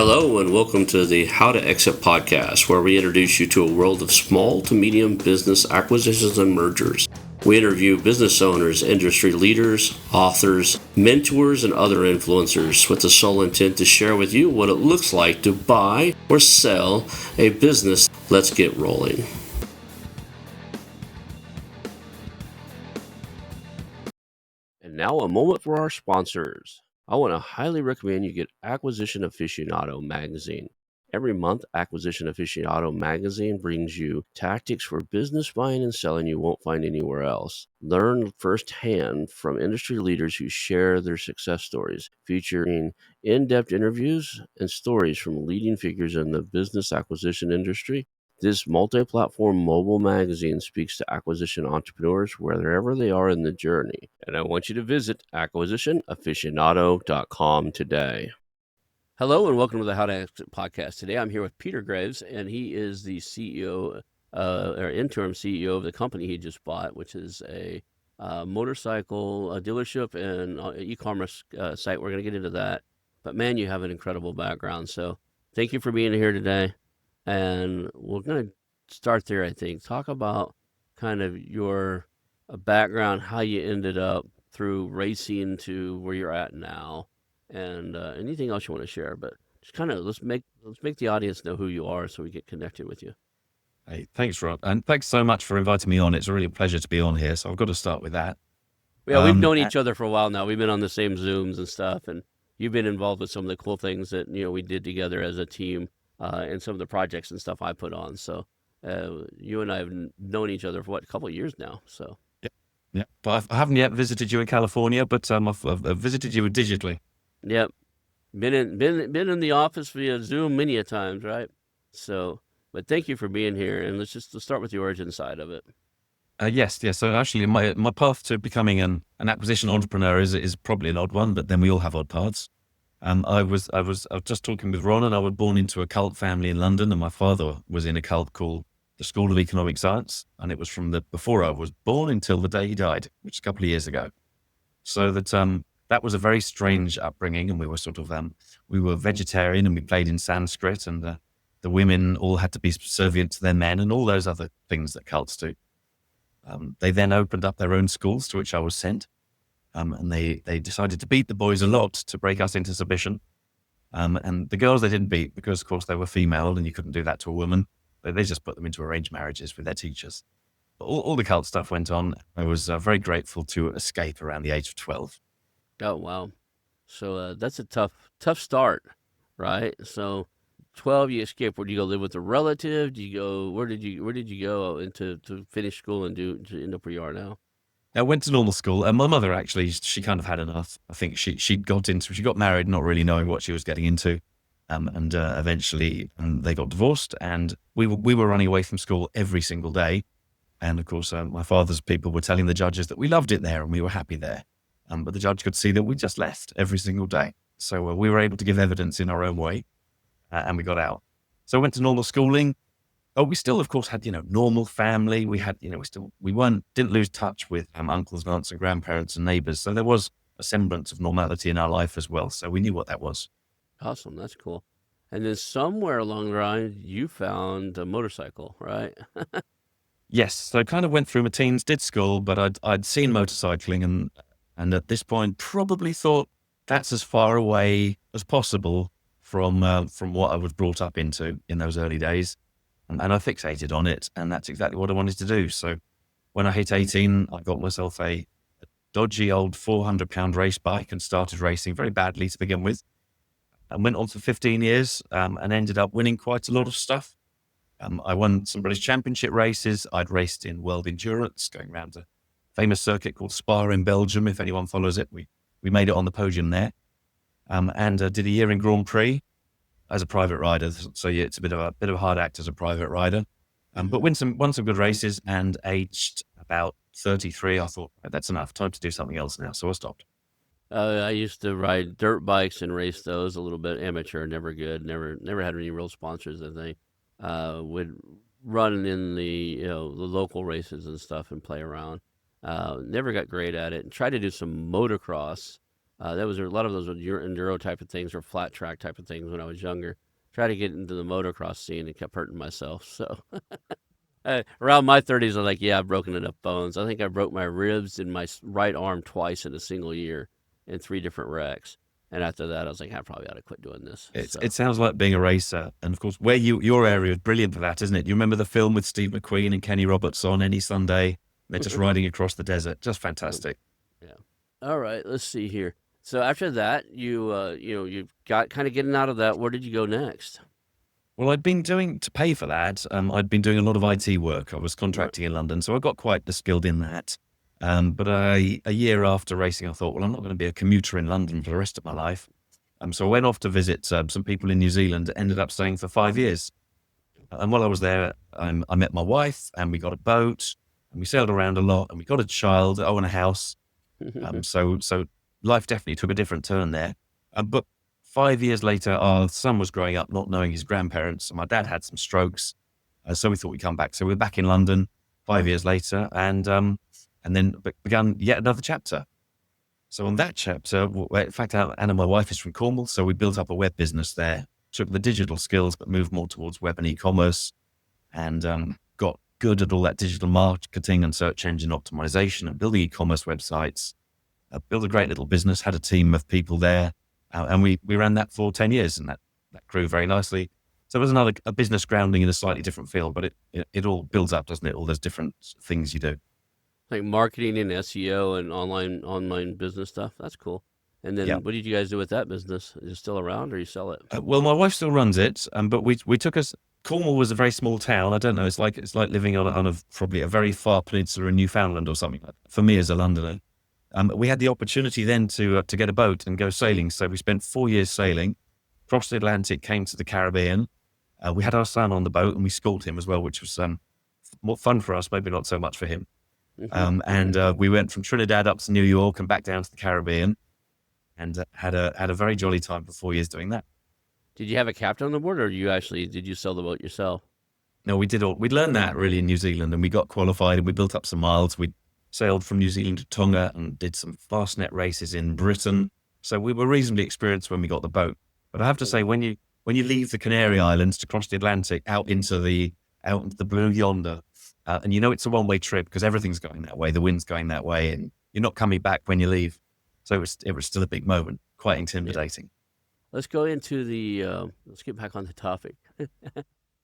Hello, and welcome to the How to Exit podcast, where we introduce you to a world of small to medium business acquisitions and mergers. We interview business owners, industry leaders, authors, mentors, and other influencers with the sole intent to share with you what it looks like to buy or sell a business. Let's get rolling. And now a moment for our sponsors. I want to highly recommend you get Acquisition Aficionado magazine. Every month, Acquisition Aficionado magazine brings you tactics for business buying and selling you won't find anywhere else. Learn firsthand from industry leaders who share their success stories, featuring in-depth interviews and stories from leading figures in the business acquisition industry. This multi-platform mobile magazine speaks to acquisition entrepreneurs wherever they are in the journey. And I want you to visit acquisitionaficionado.com today. Hello and welcome to the How to Exit podcast. Today I'm here with Peter Graves, and he is the CEO or interim CEO of the company he just bought, which is a motorcycle dealership and e-commerce site. We're going to get into that. But man, you have an incredible background. So thank you for being here today. And we're going to start there, I think. Talk about kind of your background, how you ended up through racing to where you're at now, and anything else you want to share. But just kind of let's make the audience know who you are so we get connected with you. Hey, thanks, Rob. And thanks so much for inviting me on. It's really a pleasure to be on here. So I've got to start with that. Yeah, we've known each other for a while now. We've been on the same Zooms and stuff, and you've been involved with some of the cool things that we did together as a team, and some of the projects and stuff I put on. So you and I have known each other for a couple of years now. So yeah. But I haven't yet visited you in California, but I've visited you digitally. Yep, been in the office via Zoom many a times, right? So, but thank you for being here, and let's start with the origin side of it. Yes. So actually, my path to becoming an acquisition entrepreneur is probably an odd one, but then we all have odd paths. I was just talking with Ron, and I was born into a cult family in London, and my father was in a cult called the School of Economic Science, and it was from before I was born until the day he died, which is a couple of years ago. So that was a very strange upbringing, and we were vegetarian, and we played in Sanskrit, and the women all had to be subservient to their men, and all those other things that cults do. They then opened up their own schools, to which I was sent. And they decided to beat the boys a lot to break us into submission. And the girls they didn't beat because, of course, they were female and you couldn't do that to a woman. They just put them into arranged marriages with their teachers. But all the cult stuff went on. I was very grateful to escape around the age of 12. Oh, wow. So that's a tough start, right? So 12, you escape. Where do you go live with a relative? Do you go, where did you go to finish school and to end up where you are now? I went to normal school, and my mother actually, she kind of had enough. I think she got married, not really knowing what she was getting into, and eventually they got divorced, and we were running away from school every single day, and of course my father's people were telling the judges that we loved it there and we were happy there, but the judge could see that we just left every single day, so we were able to give evidence in our own way, and we got out. So I went to normal schooling. Oh, we still, of course, had, normal family. We had, didn't lose touch with uncles and aunts and grandparents and neighbors. So there was a semblance of normality in our life as well. So we knew what that was. Awesome. That's cool. And then somewhere along the line, you found a motorcycle, right? Yes. So I kind of went through my teens, did school, but I'd seen motorcycling and at this point probably thought that's as far away as possible from what I was brought up into in those early days. And I fixated on it, and that's exactly what I wanted to do. So when I hit 18, I got myself a dodgy old 400-pound race bike and started racing very badly to begin with, and went on for 15 years and ended up winning quite a lot of stuff. I won some British Championship races. I'd raced in World Endurance, going around a famous circuit called Spa in Belgium. If anyone follows it, we made it on the podium there, and did a year in Grand Prix as a private rider. So yeah, it's a bit of a hard act as a private rider, but won some good races, and aged about 33, I thought that's enough, time to do something else now. So I stopped. I used to ride dirt bikes and race those a little bit, amateur, never good, never had any real sponsors. I think would run in the the local races and stuff and play around. Never got great at it, and tried to do some motocross That was a lot of those were enduro type of things or flat track type of things when I was younger. Tried to get into the motocross scene and kept hurting myself. So around my 30s, I was like, yeah, I've broken enough bones. I think I broke my ribs and my right arm twice in a single year in 3 different wrecks. And after that, I was like, I probably ought to quit doing this. It sounds like being a racer, and of course, where your area is brilliant for that, isn't it? You remember the film with Steve McQueen and Kenny Roberts on Any Sunday? They're just riding across the desert, just fantastic. Yeah. All right, let's see here. So after that, you got kind of getting out of that. Where did you go next? Well, I'd been doing to pay for that. I'd been doing a lot of IT work. I was Right. contracting in London, so I got quite skilled in that. But a year after racing, I thought, well, I'm not going to be a commuter in London for the rest of my life. So I went off to visit some people in New Zealand. Ended up staying for 5 years. And while I was there, I met my wife, and we got a boat, and we sailed around a lot, and we got a child, and a house. So life definitely took a different turn there. But 5 years later, our son was growing up, not knowing his grandparents, and my dad had some strokes. So we thought we'd come back. So we're back in London 5 years later, and then began yet another chapter. So on that chapter, in fact, Anna, my wife, is from Cornwall, so we built up a web business there. Took the digital skills, but moved more towards web and e-commerce, and got good at all that digital marketing and search engine optimization and building e-commerce websites. Built a great little business, had a team of people there, and we ran that for 10 years, and that grew very nicely. So it was a business grounding in a slightly different field, but it all builds up, doesn't it? All those different things you do. Like marketing and SEO and online business stuff. That's cool. And Yeah. then what did you guys do with that business? Is it still around or you sell it? Well, my wife still runs it, but we took us. Cornwall was a very small town. I don't know. It's like living on a probably a very far peninsula in Newfoundland or something. For me as a Londoner, we had the opportunity then to get a boat and go sailing. So we spent 4 years sailing, crossed the Atlantic, came to the Caribbean. We had our son on the boat, and we schooled him as well, which was more fun for us, maybe not so much for him. And we went from Trinidad up to New York and back down to the Caribbean, and had a very jolly time for 4 years doing that. Did you have a captain on the board, or did you sell the boat yourself? No, we'd learned that really in New Zealand, and we got qualified, and we built up some miles. We sailed from New Zealand to Tonga and did some fastnet races in Britain. So we were reasonably experienced when we got the boat. But I have to say, when you leave the Canary Islands to cross the Atlantic out into the blue yonder, and it's a one-way trip because everything's going that way, the wind's going that way, and you're not coming back when you leave. So it was still a big moment, quite intimidating. Let's go into let's get back on the topic.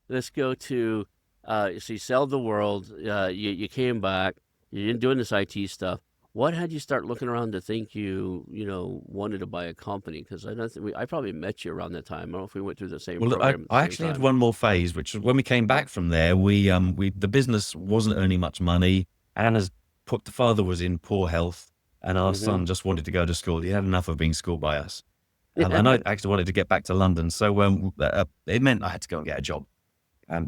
Let's go to, so you sell the world, you came back, you're doing this IT stuff. What had you start looking around to think wanted to buy a company? Because I don't think I probably met you around that time. I don't know if we went through the same Well, I, program at the I same actually had time. one more phase, which was when we came back from there. The business wasn't earning much money. The father was in poor health, and our Hmm. son just wanted to go to school. He had enough of being schooled by us, and I actually wanted to get back to London. So it meant I had to go and get a job.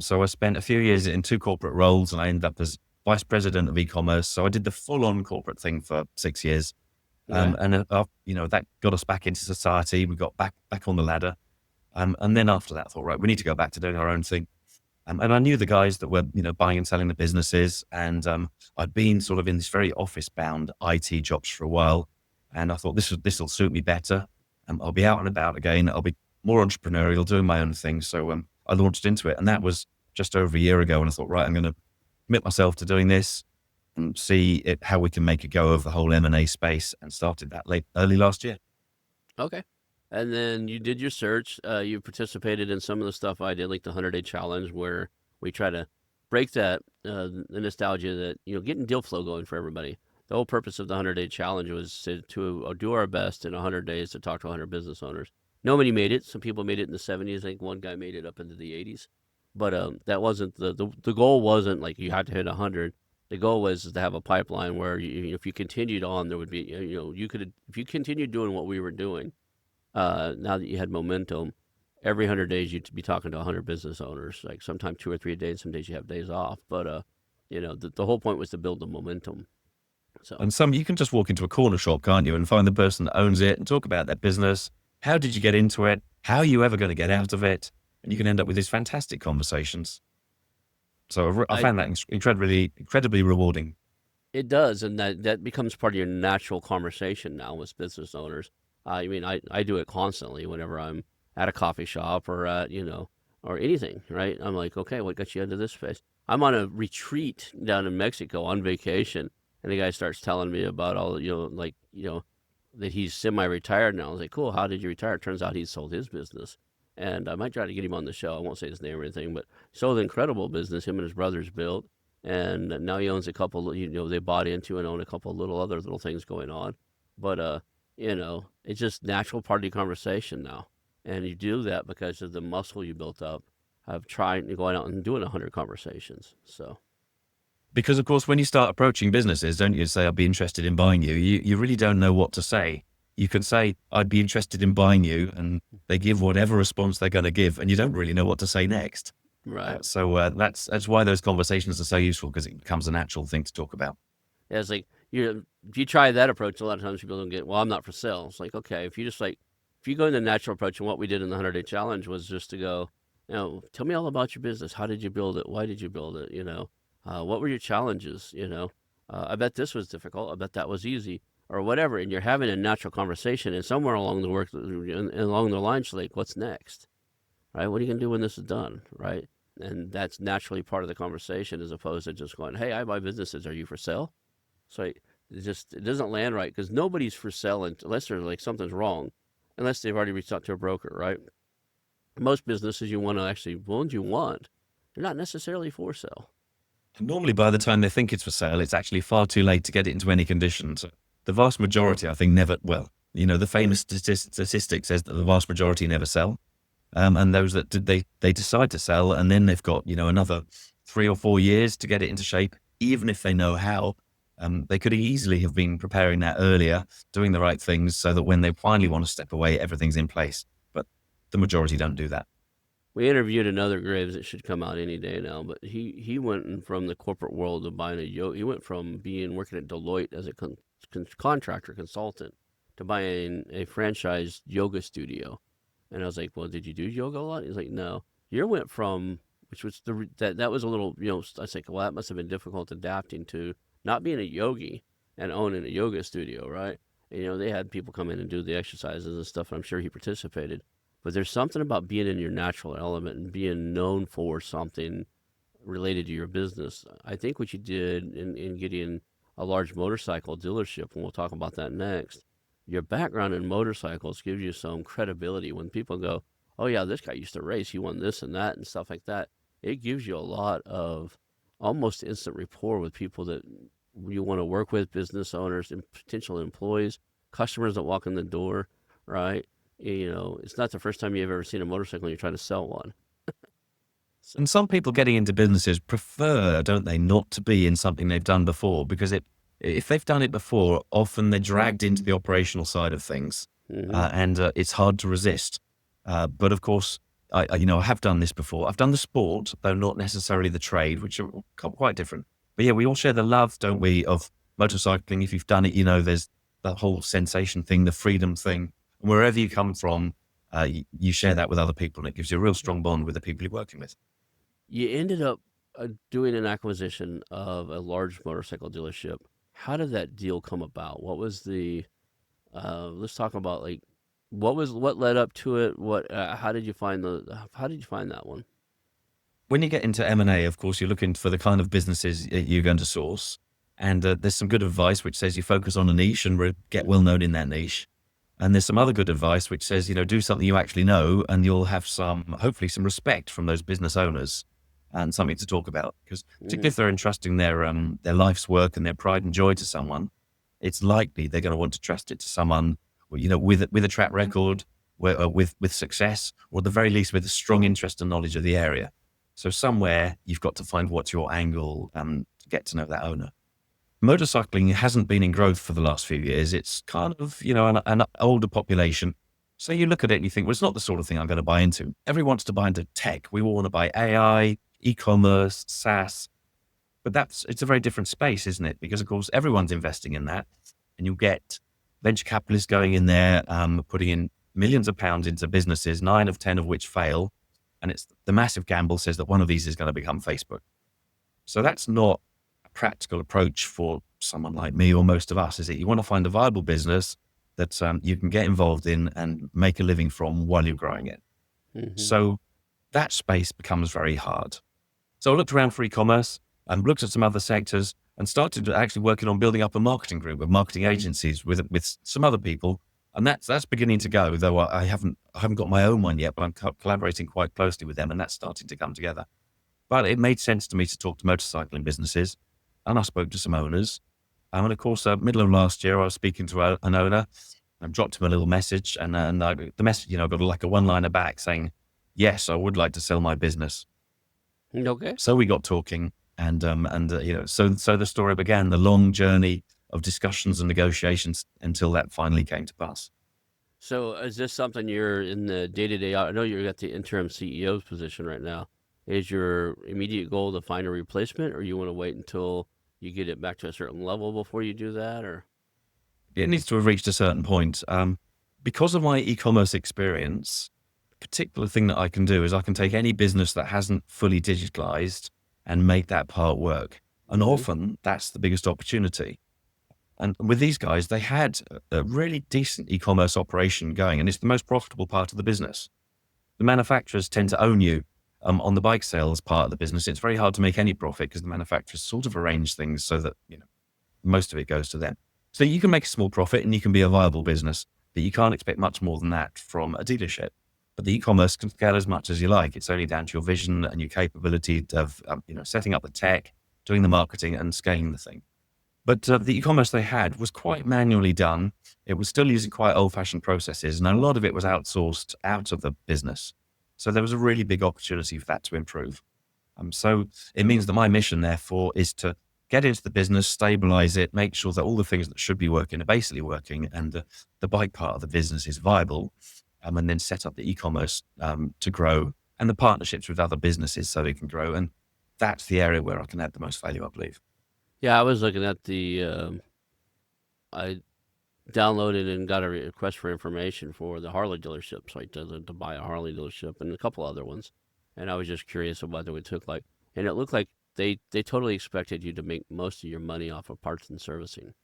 So I spent a few years in 2 corporate roles, and I ended up as vice president of e-commerce. So I did the full-on corporate thing for 6 years, Okay. that got us back into society. We got back on the ladder. And then after that, I thought, right, we need to go back to doing our own thing. And I knew the guys that were, buying and selling the businesses. And I'd been sort of in this very office-bound IT jobs for a while. And I thought, this will suit me better. I'll be out and about again. I'll be more entrepreneurial, doing my own thing. So I launched into it. And that was just over a year ago. And I thought, right, I'm going to commit myself to doing this and see how we can make a go of the whole M&A space, and started that early last year. Okay. And then you did your search. You participated in some of the stuff I did, like the 100-day challenge, where we try to break the nostalgia that, getting deal flow going for everybody. The whole purpose of the 100-day challenge was to do our best in 100 days to talk to 100 business owners. Nobody made it. Some people made it in the 70s. I think one guy made it up into the 80s. But that wasn't the goal. Wasn't like you had to hit 100. The goal was to have a pipeline where if you continued on, there would be, you could, if you continued doing what we were doing, now that you had momentum, every 100 days you'd be talking to 100 business owners. Like sometimes 2 or 3 days, some days you have days off. But the whole point was to build the momentum. So And you can just walk into a corner shop, can't you, and find the person that owns it and talk about their business. How did you get into it? How are you ever going to get out of it? And you can end up with these fantastic conversations. So I I found that incredibly rewarding. It does, and that becomes part of your natural conversation now with business owners. I mean, I do it constantly whenever I'm at a coffee shop or at, or anything, right? I'm like, okay, what got you into this space? I'm on a retreat down in Mexico on vacation, and the guy starts telling me about all, like, that he's semi-retired now. I was like, cool, how did you retire? Turns out he sold his business. And I might try to get him on the show. I won't say his name or anything, but sold an incredible business him and his brothers built, and now he owns a couple. They bought into and own a couple of other little things going on, but it's just natural part of the conversation now, and you do that because of the muscle you built up of trying to going out and doing 100 conversations. So Because of course, when you start approaching businesses, don't you say, I'd be interested in buying you, you really don't know what to say. You can say, I'd be interested in buying you, and they give whatever response they're going to give, and you don't really know what to say next. right, That's why those conversations are so useful, because it becomes a natural thing to talk about. yeah, it's like if you try that approach, a lot of times people don't get. Well, I'm not for sale. It's like, okay, if you go in the natural approach, and what we did in the 100-day challenge was just to go, tell me all about your business. How did you build it? Why did you build it? What were your challenges? I bet this was difficult. I bet that was easy, or whatever. And you're having a natural conversation, and somewhere along along the lines, like, what's next, right? What are you gonna do when this is done, right? And that's naturally part of the conversation, as opposed to just going, "Hey, I buy businesses. Are you for sale?" So it doesn't land right because nobody's for sale unless there's like something's wrong, unless they've already reached out to a broker, right? Most businesses you want to actually ones you want, they're not necessarily for sale. Normally, by the time they think it's for sale, it's actually far too late to get it into any condition. So the vast majority, I think, never, well, the famous statistic says that the vast majority never sell. And those that did, they decide to sell, and then they've got, another 3 or 4 years to get it into shape, even if they know how. They could easily have been preparing that earlier, doing the right things so that when they finally want to step away, everything's in place. But the majority don't do that. We interviewed another Graves that should come out any day now, but he went from the corporate world to buying a yoga. He went from working at Deloitte as a contractor consultant to buying a franchised yoga studio. And I was like, well, did you do yoga a lot? He's like, no. You went from, which was that was a little, I was like, well, that must have been difficult adapting to not being a yogi and owning a yoga studio, right? And, they had people come in and do the exercises and stuff, and I'm sure he participated. But there's something about being in your natural element and being known for something related to your business. I think what you did in getting a large motorcycle dealership, and we'll talk about that next, your background in motorcycles gives you some credibility when people go, oh, yeah, this guy used to race. He won this and that and stuff like that. It gives you a lot of almost instant rapport with people that you want to work with, business owners and potential employees, customers that walk in the door, right? It's not the first time you've ever seen a motorcycle and you're trying to sell one. So, And some people getting into businesses prefer, don't they, not to be in something they've done before, because if they've done it before, often they're dragged into the operational side of things, mm-hmm. and it's hard to resist. But of course, I have done this before. I've done the sport, though not necessarily the trade, which are quite different. But yeah, we all share the love, don't we, of motorcycling. If you've done it, there's that whole sensation thing, the freedom thing. And wherever you come from, you share that with other people, and it gives you a real strong bond with the people you're working with. You ended up doing an acquisition of a large motorcycle dealership. How did that deal come about? What was let's talk about like what led up to it? How did you find that one? When you get into M&A, of course, you're looking for the kind of businesses you're going to source. And there's some good advice which says you focus on a niche and get well known in that niche. And there's some other good advice which says, do something you actually know, and you'll have hopefully some respect from those business owners and something to talk about. Because particularly if they're entrusting their life's work and their pride and joy to someone, it's likely they're going to want to trust it to someone, with a track record, with success, or at the very least with a strong interest and knowledge of the area. So somewhere you've got to find what's your angle to get to know that owner. Motorcycling hasn't been in growth for the last few years. It's kind of, an older population. So you look at it and you think, well, it's not the sort of thing I'm going to buy into. Everyone wants to buy into tech. We all want to buy AI, e-commerce, SaaS. But it's a very different space, isn't it? Because, of course, everyone's investing in that. And you'll get venture capitalists going in there, putting in millions of pounds into businesses, 9 of 10 of which fail. And it's the massive gamble says that one of these is going to become Facebook. So that's not a practical approach for someone like me or most of us is that you want to find a viable business that you can get involved in and make a living from while you're growing it. Hmm. So that space becomes very hard. So I looked around for e-commerce and looked at some other sectors and started actually working on building up a marketing group of marketing agencies with some other people. And that's beginning to go, though I haven't got my own one yet, but I'm collaborating quite closely with them, and that's starting to come together. But it made sense to me to talk to motorcycling businesses, and I spoke to some owners. And of course, middle of last year, I was speaking to an owner. I dropped him a little message, and the message, got like a one-liner back saying, "Yes, I would like to sell my business." Okay. So we got talking, and so the story began, the long journey of discussions and negotiations until that finally came to pass. So is this something you're in the day-to-day? I know you're at the interim CEO's position right now. Is your immediate goal to find a replacement, or you want to wait until you get it back to a certain level before you do that? Or It needs to have reached a certain point. Because of my e-commerce experience, particular thing that I can do is I can take any business that hasn't fully digitalized and make that part work. And hmm often that's the biggest opportunity. And with these guys, they had a really decent e-commerce operation going, and it's the most profitable part of the business. The manufacturers tend to own you on the bike sales part of the business. It's very hard to make any profit because the manufacturers sort of arrange things so that, most of it goes to them. So you can make a small profit and you can be a viable business, but you can't expect much more than that from a dealership. But the e-commerce can scale as much as you like. It's only down to your vision and your capability of, setting up the tech, doing the marketing and scaling the thing. But the e-commerce they had was quite manually done. It was still using quite old-fashioned processes, and a lot of it was outsourced out of the business. So there was a really big opportunity for that to improve. So it means that my mission, therefore, is to get into the business, stabilize it, make sure that all the things that should be working are basically working, and the bike part of the business is viable, and then set up the e-commerce to grow, and the partnerships with other businesses so they can grow. And that's the area where I can add the most value, I believe. yeah, I was looking at the. I downloaded and got a request for information for the Harley dealership, so I to buy a Harley dealership and a couple other ones, and I was just curious of what it would took like, and it looked like they totally expected you to make most of your money off of parts and servicing,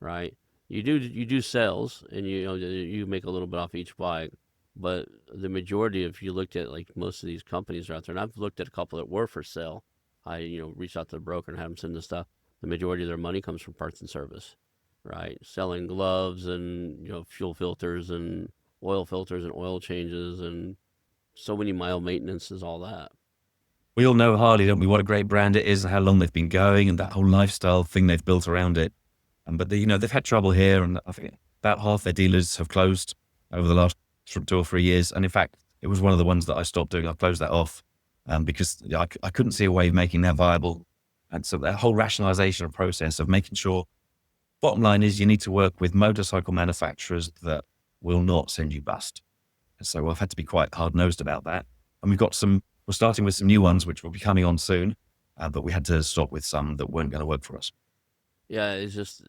right? You do sales, and you make a little bit off each bike, but the majority, if you looked at like most of these companies are out there, and I've looked at a couple that were for sale, I reached out to the broker and had them send the stuff. The majority of their money comes from parts and service, right? Selling gloves and fuel filters and oil filters and oil changes and so many mile maintenances, all that. We all know Harley, don't we? What a great brand it is and how long they've been going and that whole lifestyle thing they've built around it. But they've had trouble here, and I think about half their dealers have closed over the last 2 or 3 years. And in fact, it was one of the ones that I stopped doing. I closed that off because I couldn't see a way of making that viable. And so that whole rationalization of process of making sure, bottom line is you need to work with motorcycle manufacturers that will not send you bust. And so I've had to be quite hard nosed about that. And we're starting with some new ones, which will be coming on soon. But we had to stop with some that weren't going to work for us. Yeah, it's just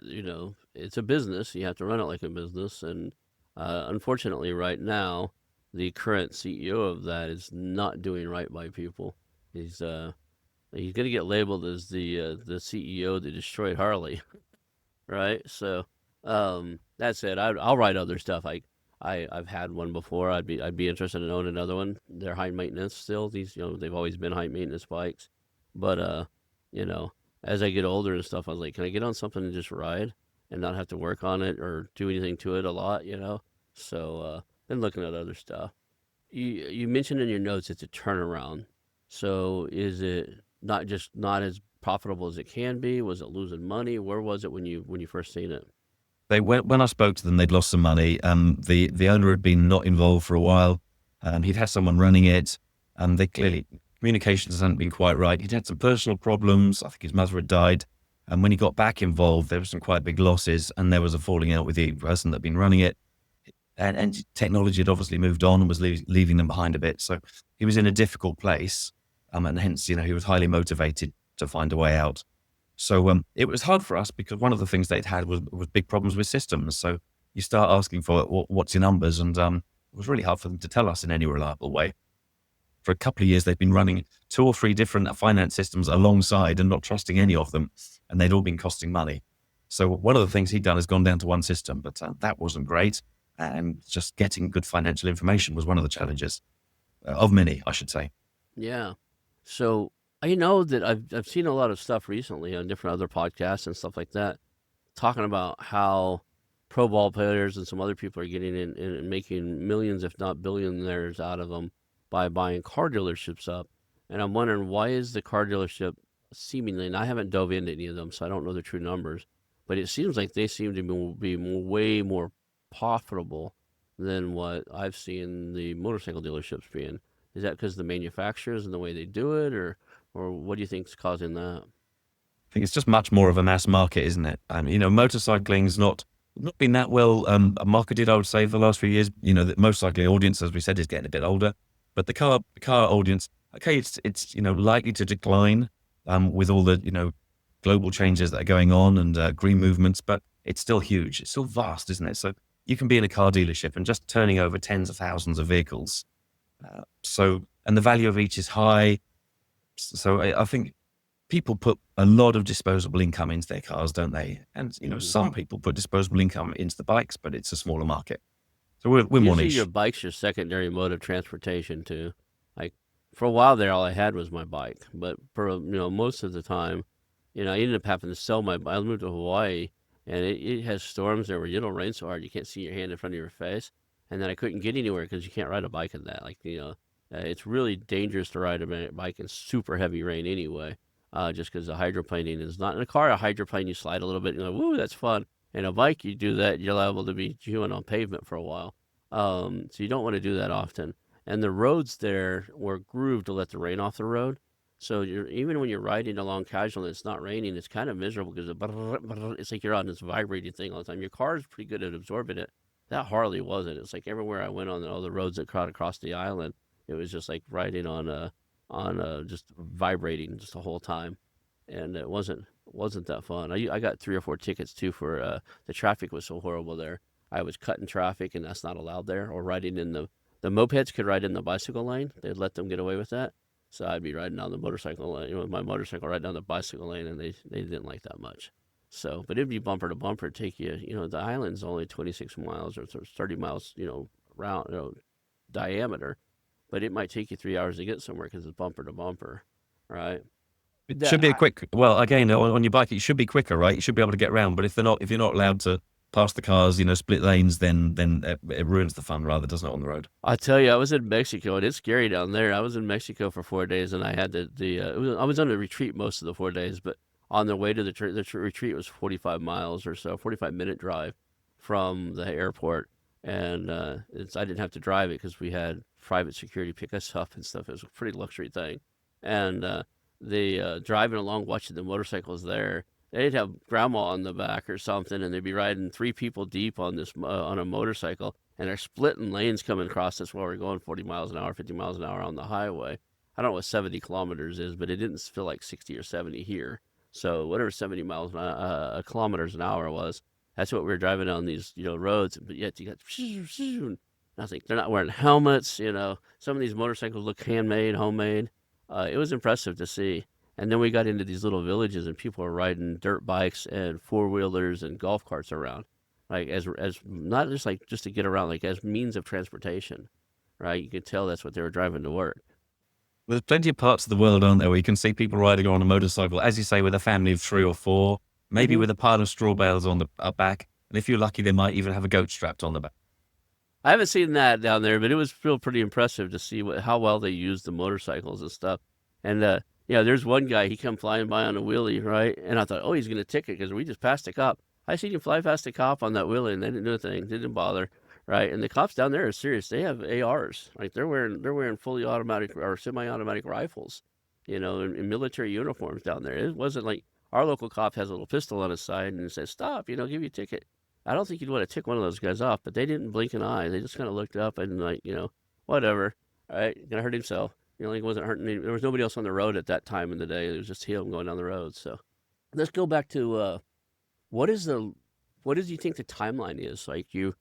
it's a business. You have to run it like a business, and unfortunately, right now, the current CEO of that is not doing right by people. He's gonna get labeled as the CEO that destroyed Harley, right? So, that said, I'll write other stuff. I've had one before. I'd be interested in owning another one. They're high maintenance still. These they've always been high maintenance bikes, but you know as I get older and stuff, I was like, can I get on something and just ride and not have to work on it or do anything to it a lot. So been looking at other stuff. You mentioned in your notes it's a turnaround. So is it not as profitable as it can be? Was it losing money? Where was it when you first seen it? When I spoke to them, they'd lost some money. The owner had been not involved for a while. He'd had someone running it, and they clearly communications hadn't been quite right. He'd had some personal problems. I think his mother had died, and when he got back involved, there were some quite big losses, and there was a falling out with the person that'd been running it. And technology had obviously moved on and was leaving them behind a bit. So he was in a difficult place, and hence he was highly motivated to find a way out. So it was hard for us because one of the things they'd had was big problems with systems. So you start asking for what's your numbers, and it was really hard for them to tell us in any reliable way. For a couple of years, they've been running 2 or 3 different finance systems alongside and not trusting any of them, and they'd all been costing money. So one of the things he'd done is gone down to one system, but that wasn't great. And just getting good financial information was one of the challenges, of many, I should say. Yeah. So I know that I've seen a lot of stuff recently on different other podcasts and stuff like that, talking about how pro ball players and some other people are getting in and making millions, if not billionaires, out of them by buying car dealerships up. And I'm wondering, why is the car dealership seemingly, and I haven't dove into any of them, so I don't know the true numbers, but it seems like they seem to be way more profitable than what I've seen the motorcycle dealerships being. Is that because the manufacturers and the way they do it, or what do you think's causing that? I think it's just much more of a mass market, isn't it? Motorcycling's not been that well marketed, I would say, for the last few years. The motorcycling audience, as we said, is getting a bit older, but the car audience, okay, it's likely to decline with all the global changes that are going on and green movements, but it's still huge. It's still vast, isn't it? So you can be in a car dealership and just turning over tens of thousands of vehicles. And the value of each is high. So I think people put a lot of disposable income into their cars, don't they? And Hmm. some people put disposable income into the bikes, but it's a smaller market. So we're more Usually your niche. bike's your secondary mode of transportation too. Like for a while there, all I had was my bike, but for most of the time, I ended up having to sell my. I moved to Hawaii, and it has storms there where it'll rain so hard you can't see your hand in front of your face, and then I couldn't get anywhere because you can't ride a bike in that. Like it's really dangerous to ride a bike in super heavy rain anyway. Just because the hydroplaning is not in a car. A hydroplane you slide a little bit, and you're like, woo, that's fun. In a bike, you do that, you're liable to be chewing on pavement for a while. So you don't want to do that often. And the roads there were grooved to let the rain off the road. So even when you're riding along casual and it's not raining, it's kind of miserable because it's like you're on this vibrating thing all the time. Your car is pretty good at absorbing it. That Harley wasn't. It's like everywhere I went on all the roads that cut across the island, it was just like riding on just vibrating just the whole time, and it wasn't that fun. I got 3 or 4 tickets too for the traffic was so horrible there. I was cutting traffic, and that's not allowed there. Or riding in the mopeds could ride in the bicycle lane. They'd let them get away with that. So I'd be riding down the motorcycle lane, with my motorcycle right down the bicycle lane, and they didn't like that much. So, but it'd be bumper to bumper. Take you, the island's only 26 miles or 30 miles, round, diameter, but it might take you 3 hours to get somewhere because it's bumper to bumper, right? It should That be well, again, on your bike, it should be quicker, right? You should be able to get around. But if you're not allowed to pass the cars, split lanes, then it ruins the fun, rather, doesn't it, on the road? I tell you, I was in Mexico and it's scary down there. I was in Mexico for 4 days and I had I was on a retreat most of the 4 days, but on the way to the retreat was 45 miles or so, 45-minute drive from the airport, and I didn't have to drive it because we had private security pick us up and stuff. It was a pretty luxury thing, and the driving along, watching the motorcycles there. They'd have grandma on the back or something, and they'd be riding 3 people deep on this on a motorcycle, and they're splitting lanes coming across us while we're going 40 miles an hour, 50 miles an hour on the highway. I don't know what 70 kilometers is, but it didn't feel like 60 or 70 here. So whatever 70 miles kilometers an hour was, that's what we were driving on these roads. But yet you got nothing. They're not wearing helmets. Some of these motorcycles look handmade, homemade. It was impressive to see. And then we got into these little villages, and people were riding dirt bikes and four-wheelers and golf carts around, like as not just like just to get around, like as means of transportation, right? You could tell that's what they were driving to work. There's plenty of parts of the world, aren't there, where you can see people riding on a motorcycle, as you say, with a family of 3 or 4, maybe Hmm. with a pile of straw bales on the back, and if you're lucky, they might even have a goat strapped on the back. I haven't seen that down there, but it was still pretty impressive to see how well they used the motorcycles and stuff. And there's one guy, he come flying by on a wheelie, right? And I thought, oh, he's gonna ticket because we just passed a cop. I seen him fly past a cop on that wheelie, and they didn't do a thing, they didn't bother, right? And the cops down there are serious. They have ARs, like they're wearing fully automatic or semi-automatic rifles, in military uniforms down there. It wasn't like our local cop has a little pistol on his side and says, "Stop, give you a ticket." I don't think you'd want to tick one of those guys off, but they didn't blink an eye. They just kind of looked up and like, whatever. All right, gonna hurt himself. He wasn't hurting. There was nobody else on the road at that time in the day. It was just him going down the road. So let's go back to what is the what do you think the timeline is? Like you've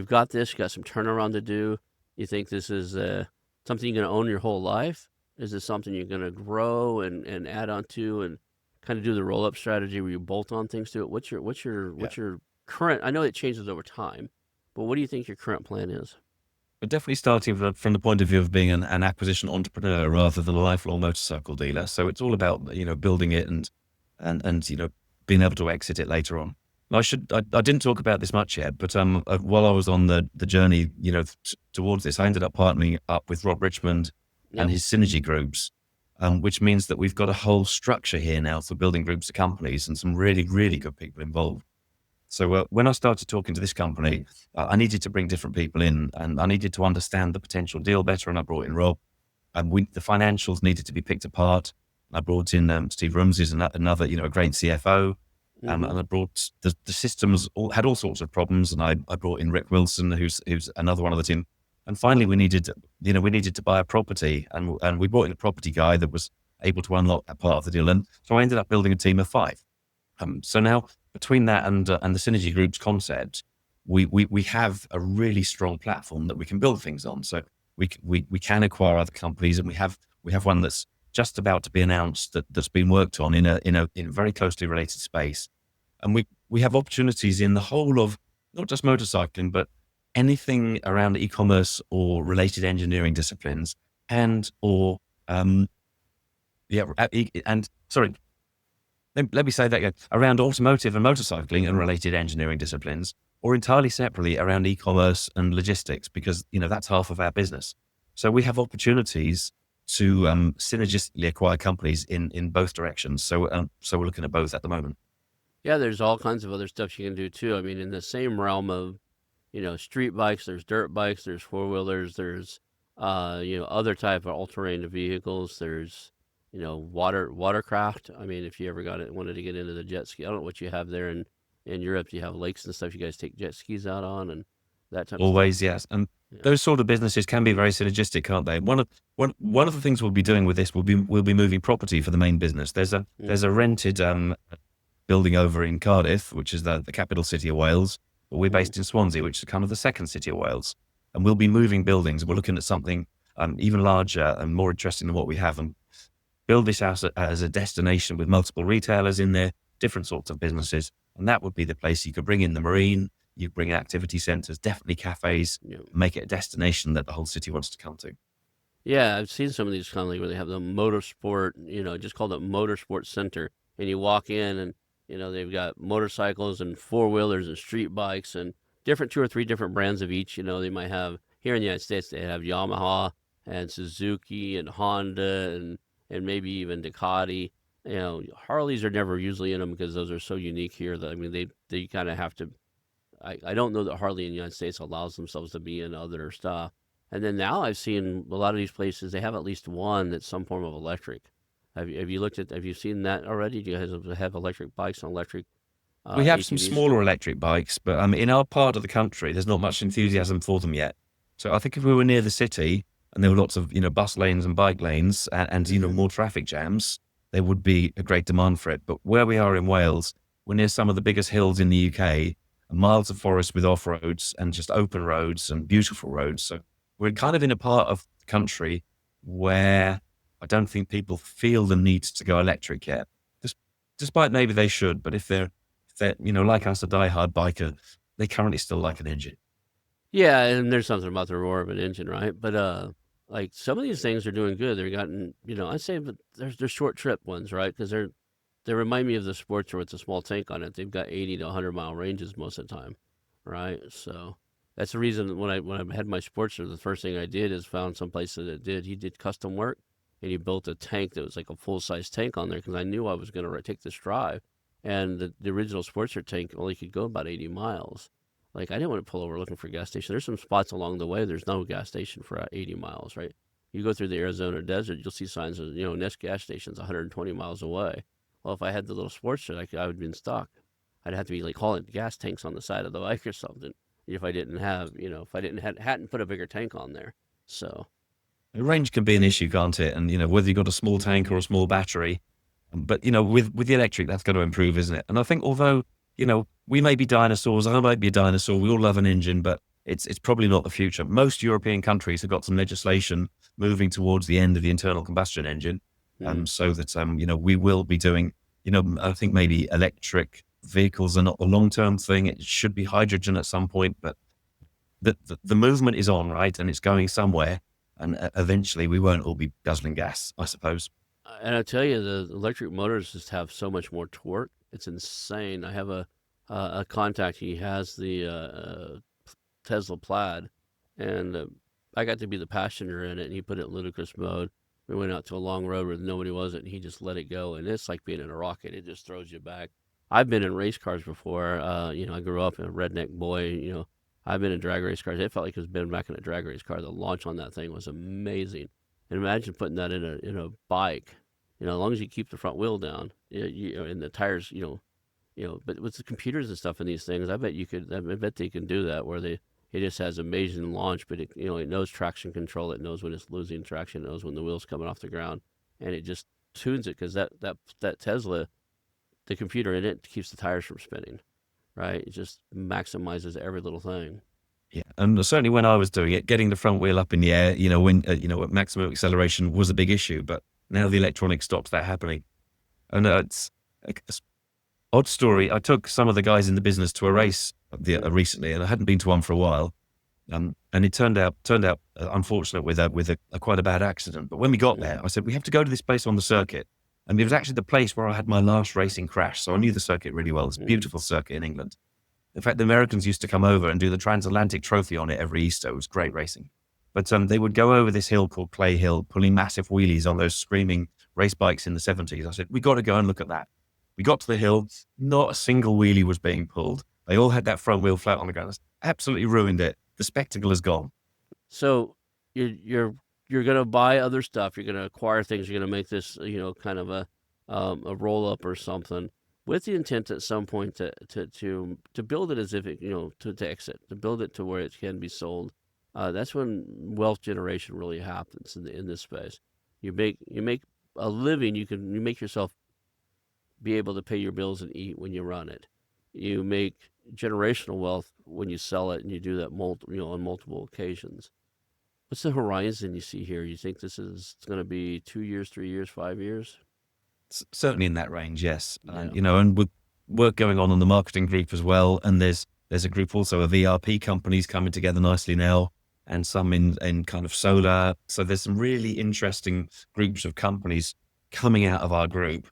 got this, you got some turnaround to do. You think this is something you're gonna own your whole life? Is this something you're gonna grow and add on to and kind of do the roll up strategy where you bolt on things to it? Yeah. What's your current? I know it changes over time, but what do you think your current plan is? But definitely starting from the point of view of being an acquisition entrepreneur rather than a lifelong motorcycle dealer. So it's all about, building it and being able to exit it later on. And I didn't talk about this much yet, but while I was on the journey, towards this, I ended up partnering up with Rob Richmond and Yep. his synergy groups, which means that we've got a whole structure here now for building groups of companies and some really, really good people involved. So when I started talking to this company, I needed to bring different people in, and I needed to understand the potential deal better. And I brought in Rob, and the financials needed to be picked apart. I brought in Steve Rumsey's another, a great CFO, Mm-hmm. and I brought the systems had all sorts of problems, and I brought in Rick Wilson, who's another one of the team. And finally, we needed to buy a property, and we brought in a property guy that was able to unlock that part of the deal. And so I ended up building a team of 5. So now between that and the synergy groups concept, we have a really strong platform that we can build things on. So we can acquire other companies, and we have one that's just about to be announced that's been worked on in a very closely related space, and we have opportunities in the whole of not just motorcycling, but anything around e-commerce or related engineering disciplines, and or yeah, and sorry, let me say that again, around automotive and motorcycling and related engineering disciplines, or entirely separately around e-commerce and logistics, because, that's half of our business. So we have opportunities to synergistically acquire companies in both directions. So we're looking at both at the moment. Yeah, there's all kinds of other stuff you can do too. I mean, in the same realm of, street bikes, there's dirt bikes, there's four wheelers, there's, other type of all-terrain vehicles. There's, watercraft. I mean, if you ever wanted to get into the jet ski, I don't know what you have there in Europe. Do you have lakes and stuff you guys take jet skis out on and that type of stuff? Always, yes. And Yeah. those sort of businesses can be very synergistic, can't they? One of the things we'll be doing with this we'll be moving property for the main business. There's a Mm-hmm. rented building over in Cardiff, which is the capital city of Wales, but we're Mm-hmm. based in Swansea, which is kind of the second city of Wales. And we'll be moving buildings. We're looking at something even larger and more interesting than what we have, and build this house as a destination with multiple retailers in there, different sorts of businesses. And that would be the place you could bring in the marine, you bring in activity centres, definitely cafes, Yeah. make it a destination that the whole city wants to come to. Yeah, I've seen some of these kind of like where they have the motorsport, just called it motorsport center, and you walk in and they've got motorcycles and four wheelers and street bikes and different 2 or 3 different brands of each. They might have here in the United States they have Yamaha and Suzuki and Honda and maybe even Ducati. Harleys are never usually in them because those are so unique here that I mean they kind of have to. I don't know that Harley in the United States allows themselves to be in other stuff. And then now I've seen a lot of these places, they have at least one that's some form of electric. Have you seen that already? Do you guys have electric bikes and electric We have some ATVs? smaller electric bikes, but in our part of the country, there's not much enthusiasm for them yet. So I think if we were near the city and there were lots of, bus lanes and bike lanes and Hmm. more traffic jams, there would be a great demand for it. But where we are in Wales, we're near some of the biggest hills in the UK, miles of forest with off roads and just open roads and beautiful roads. So we're kind of in a part of the country where I don't think people feel the need to go electric yet. Despite maybe they should, but if they're, like us, a diehard biker, they currently still like an engine. Yeah, and there's something about the roar of an engine, right? But like some of these things are doing good. They're gotten, I'd say, but they're short trip ones, right? Because they remind me of the Sportster with the small tank on it. They've got 80 to 100-mile ranges most of the time, right? So that's the reason when I had my Sportster, the first thing I did is found some place that it did. He did custom work, and he built a tank that was like a full size tank on there because I knew I was going to take this drive, and the original Sportster tank only could go about 80 miles. Like I didn't want to pull over looking for a gas station. There's some spots along the way. There's no gas station for 80 miles, right? You go through the Arizona desert, you'll see signs of next gas station's 120 miles away. Well, if I had the little Sportster, I would have been stuck. I'd have to be like hauling gas tanks on the side of the bike or something if I didn't have, if I didn't hadn't put a bigger tank on there. So The range can be an issue, can't it? And, whether you've got a small tank or a small battery, but, with the electric, that's going to improve, isn't it? And I think although, we may be dinosaurs, I might be a dinosaur, we all love an engine, but it's probably not the future. Most European countries have got some legislation moving towards the end of the internal combustion engine, hmm. so that, we will be doing I think maybe electric vehicles are not the long-term thing. It should be hydrogen at some point, but the movement is on, right? And it's going somewhere. And eventually we won't all be guzzling gas, I suppose. And I tell you, the electric motors just have so much more torque. It's insane. I have a contact. He has the Tesla Plaid, and I got to be the passenger in it. And he put it in ludicrous mode. We went out to a long road where nobody was, and he just let it go. And it's like being in a rocket. It just throws you back. I've been in race cars before. I grew up a redneck boy. I've been in drag race cars. It felt like it was been back in a drag race car. The launch on that thing was amazing. And imagine putting that in a bike. As long as you keep the front wheel down, and the tires, But with the computers and stuff in these things, I bet you could. I bet they can do that where it just has amazing launch, but it knows traction control. It knows when it's losing traction. It knows when the wheel's coming off the ground, and it just tunes it because that Tesla, the computer in it keeps the tires from spinning. Right? It just maximizes every little thing. Yeah, and certainly when I was doing it, getting the front wheel up in the air, when at maximum acceleration was a big issue. But now the electronics stops that happening, and it's like a odd story. I took some of the guys in the business to a race recently, and I hadn't been to one for a while. And it turned out unfortunate with a quite a bad accident. But when we got there, I said we have to go to this place on the circuit, and it was actually the place where I had my last racing crash. So I knew the circuit really well. It's a beautiful circuit in England. In fact, the Americans used to come over and do the transatlantic trophy on it every Easter. It was great racing. But they would go over this hill called Clay Hill, pulling massive wheelies on those screaming race bikes in the 70s. I said, we got to go and look at that. We got to the hill. Not a single wheelie was being pulled. They all had that front wheel flat on the ground. That's absolutely ruined it. The spectacle is gone. So you're gonna buy other stuff. You're gonna acquire things. You're gonna make this kind of a roll up or something with the intent at some point to build it as if it to exit, to build it to where it can be sold. That's when wealth generation really happens in this space. You make a living. You make yourself be able to pay your bills and eat when you run it. You make generational wealth when you sell it, and you do that on multiple occasions. What's the horizon you see here? You think this is going to be 2 years, 3 years, 5 years? Certainly in that range, yes. Yeah. And with work going on the marketing group as well. And there's a group also of ERP companies coming together nicely now, and some in kind of solar. So there's some really interesting groups of companies coming out of our group,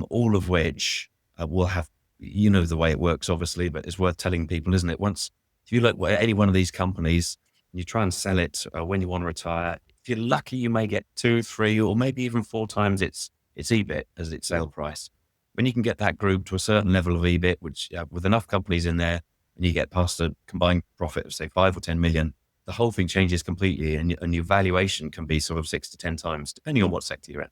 all of which will have, the way it works, obviously, but it's worth telling people, isn't it? If you look at any one of these companies, you try and sell it when you want to retire. If you're lucky, you may get 2, 3, or maybe even 4 times its EBIT as its sale price. When you can get that group to a certain level of EBIT, which with enough companies in there, and you get past a combined profit of say 5 or 10 million, the whole thing changes completely, and your valuation can be sort of 6 to 10 times, depending on what sector you're in.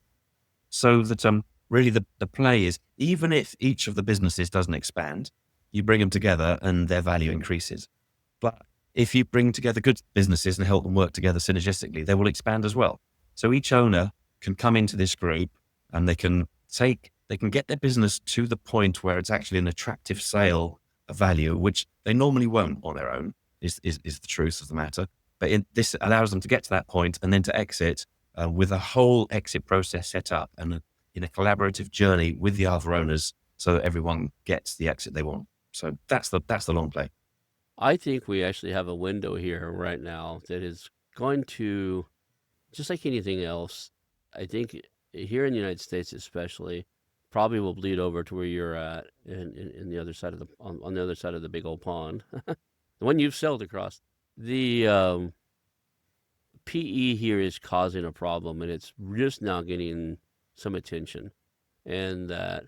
So that really the play is, even if each of the businesses doesn't expand, you bring them together and their value increases. But if you bring together good businesses and help them work together synergistically, they will expand as well. So each owner can come into this group, and they can get their business to the point where it's actually an attractive sale of value, which they normally won't on their own, is the truth of the matter. But this allows them to get to that point and then to exit with a whole exit process set up, and in a collaborative journey with the other owners, so that everyone gets the exit they want. So that's the long play. I think we actually have a window here right now that is going to, just like anything else, I think here in the United States especially, probably will bleed over to where you're at in the other side of on the other side of the big old pond, the one you've sailed across. The PE here is causing a problem, and it's just now getting some attention, and that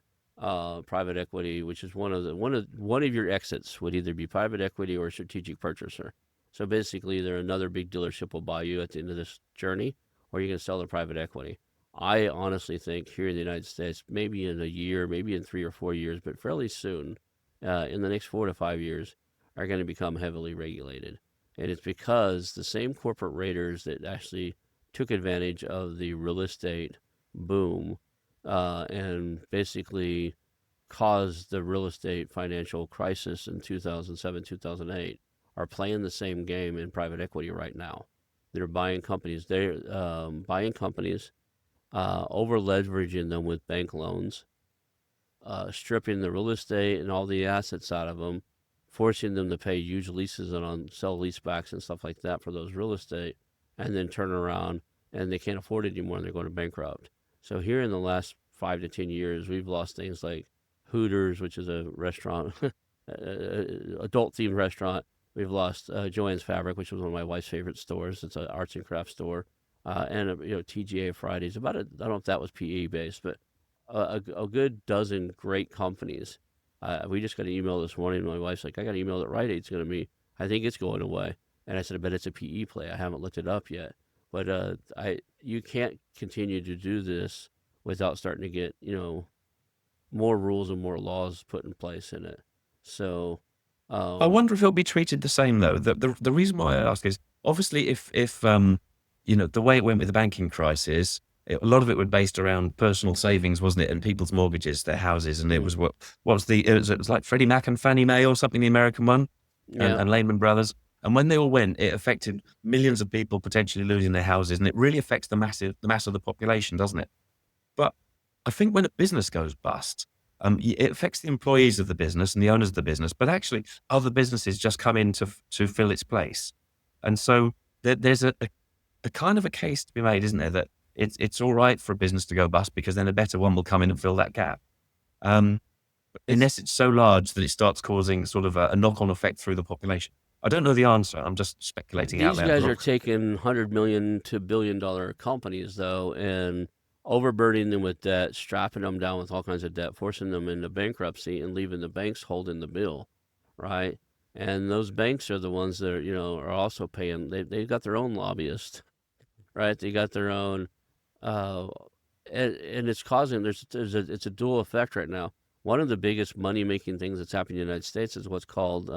private equity, which is one of your exits, would either be private equity or a strategic purchaser. So basically, either another big dealership will buy you at the end of this journey, or you can sell to private equity. I honestly think here in the United States, maybe in a year, maybe in 3 or 4 years, but fairly soon, in the next 4 to 5 years, are going to become heavily regulated. And it's because the same corporate raiders that actually took advantage of the real estate boom and basically caused the real estate financial crisis in 2007, 2008 are playing the same game in private equity right now. They're buying companies. They're buying companies, over leveraging them with bank loans, stripping the real estate and all the assets out of them, forcing them to pay huge leases and on sell leasebacks and stuff like that for those real estate, and then turn around and they can't afford it anymore and they're going to bankrupt. So here in the last 5 to 10 years, we've lost things like Hooters, which is a restaurant, adult themed restaurant. We've lost Joann's Fabric, which was one of my wife's favorite stores. It's an arts and crafts store, and TGA Fridays. I don't know if that was PE based, but a good dozen great companies. We just got an email this morning. My wife's like, I got an email that Rite Aid's going to be. I think it's going away. And I said, I bet it's a PE play. I haven't looked it up yet. But you can't continue to do this without starting to get more rules and more laws put in place in it. So, I um, wonder if it'll be treated the same though. The reason why I ask is obviously if the way it went with the banking crisis, a lot of it was based around personal savings, wasn't it, and people's mortgages, their houses, and it mm, was it was like Freddie Mac and Fannie Mae or something, the American one, yeah, and Lehman Brothers. And when they all went, it affected millions of people potentially losing their houses, and it really affects the mass of the population, doesn't it? But I think when a business goes bust, it affects the employees of the business and the owners of the business, but actually other businesses just come in to fill its place. And so there's a kind of a case to be made, isn't there, that it's all right for a business to go bust because then a better one will come in and fill that gap. Um, it's unless it's so large that it starts causing sort of a knock-on effect through the population. I don't know the answer. I'm just speculating out these loud. guys are Look, taking $100 million to $1 billion companies though, and overburdening them with debt, strapping them down with all kinds of debt, forcing them into bankruptcy, and leaving the banks holding the bill, right? And those banks are the ones that are also paying. They've got their own lobbyists, right? They got their own uh, and it's causing it's a dual effect right now. One of the biggest money making things that's happening in the United States is what's called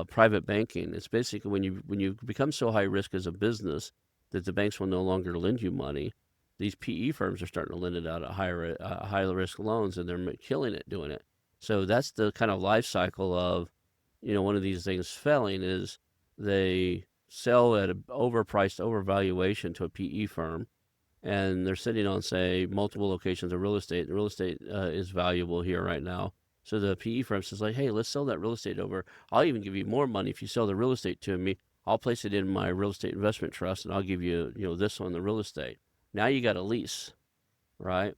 private banking. It's basically when you become so high risk as a business that the banks will no longer lend you money. These PE firms are starting to lend it out at high risk loans, and they're killing it doing it. So that's the kind of life cycle of one of these things failing is they sell at an overpriced overvaluation to a PE firm, and they're sitting on, say, multiple locations of real estate. The real estate is valuable here right now. So the PE firm says, like, hey, let's sell that real estate over. I'll even give you more money if you sell the real estate to me. I'll place it in my real estate investment trust, and I'll give you, this on the real estate. Now you got a lease, right?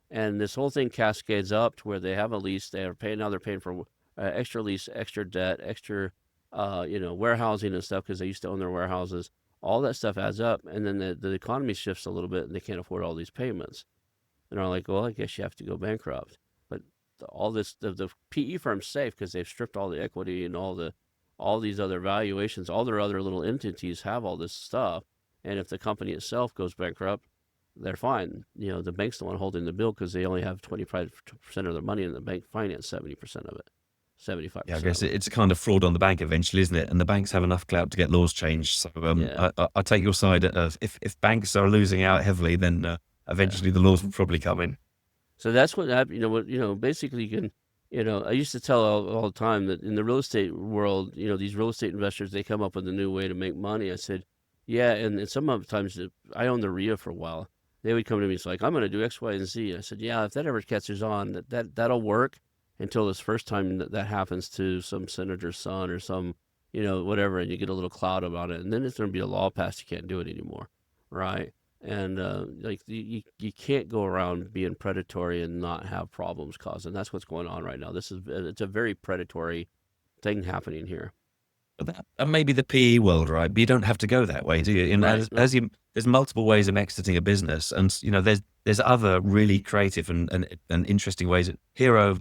And this whole thing cascades up to where they have a lease. They are paying now. They're paying for extra lease, extra debt, extra, warehousing and stuff because they used to own their warehouses. All that stuff adds up, and then the economy shifts a little bit, and they can't afford all these payments. And they're like, well, I guess you have to go bankrupt. But all this, the PE firm's safe because they've stripped all the equity and all these other valuations. All their other little entities have all this stuff, and if the company itself goes bankrupt, they're fine. The bank's the one holding the bill because they only have 25% of their money, and the bank finance 70% of it, yeah, I 75% guess of it. it's a kind of fraud on the bank eventually, isn't it? And the banks have enough clout to get laws changed. So Yeah, I take your side. If banks are losing out heavily, then yeah. eventually the laws will probably come in. So that's what happened. Basically, you can. I used to tell all the time that in the real estate world, these real estate investors, they come up with a new way to make money. I said, yeah, and sometimes I owned the RIA for a while. They would come to me, it's like, I'm going to do X, Y, and Z. I said, yeah, if that ever catches on, that'll work until this first time that happens to some senator's son or some, whatever, and you get a little cloud about it, and then it's going to be a law passed. You can't do it anymore, right? And like you can't go around being predatory and not have problems caused, and that's what's going on right now. It's a very predatory thing happening here. But that may be the PE world, right? But you don't have to go that way, do you? And Right? No. there's multiple ways of exiting a business, and there's other really creative and interesting ways. Hero,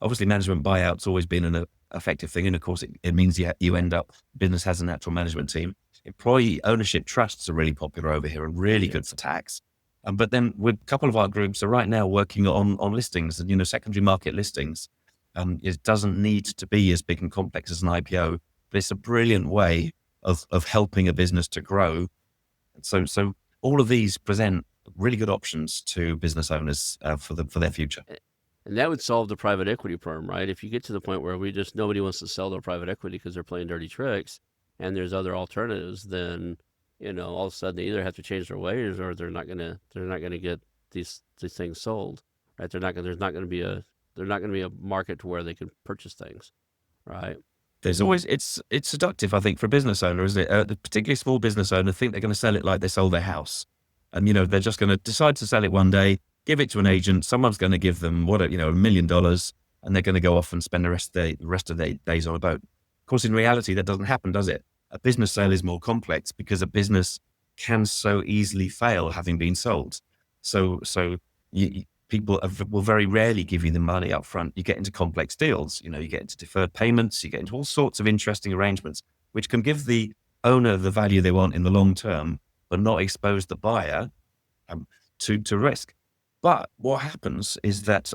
obviously, management buyouts always been an effective thing, and of course, it means you end up business has a natural management team. Employee ownership trusts are really popular over here and really Yeah. good for tax. But then with a couple of our groups are right now working on listings and secondary market listings. It doesn't need to be as big and complex as an IPO, but it's a brilliant way of helping a business to grow. So all of these present really good options to business owners for their future. And that would solve the private equity firm, right? If you get to the point where nobody wants to sell their private equity because they're playing dirty tricks, and there's other alternatives, then all of a sudden they either have to change their ways or they're not gonna get these things sold, right? They're not going to be a market to where they can purchase things, right? There's always it's seductive, I think, for a business owner, isn't it? The particularly small business owner think they're going to sell it like they sold their house, and they're just going to decide to sell it one day, give it to an agent. Someone's going to give them $1 million, and they're going to go off and spend the rest of their days on a boat. Of course, in reality, that doesn't happen, does it? A business sale is more complex because a business can so easily fail having been sold. So people will very rarely give you the money up front. You get into complex deals, you get into deferred payments, you get into all sorts of interesting arrangements, which can give the owner the value they want in the long term, but not expose the buyer um, to risk. But what happens is that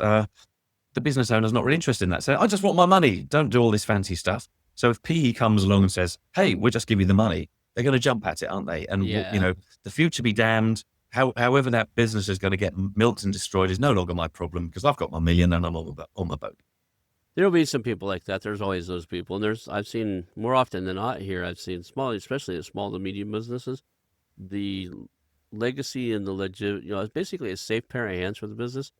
the business owner's not really interested in that. So I just want my money. Don't do all this fancy stuff. So if PE comes along and says, "Hey, we'll just give you the money," they're going to jump at it, aren't they? And Yeah. the future be damned. However that business is going to get milked and destroyed is no longer my problem because I've got my million and I'm on the boat. There'll be some people like that. There's always those people, and I've seen more often than not here. I've seen small, especially the small to medium businesses, the legacy and the legit, it's basically a safe pair of hands for the business.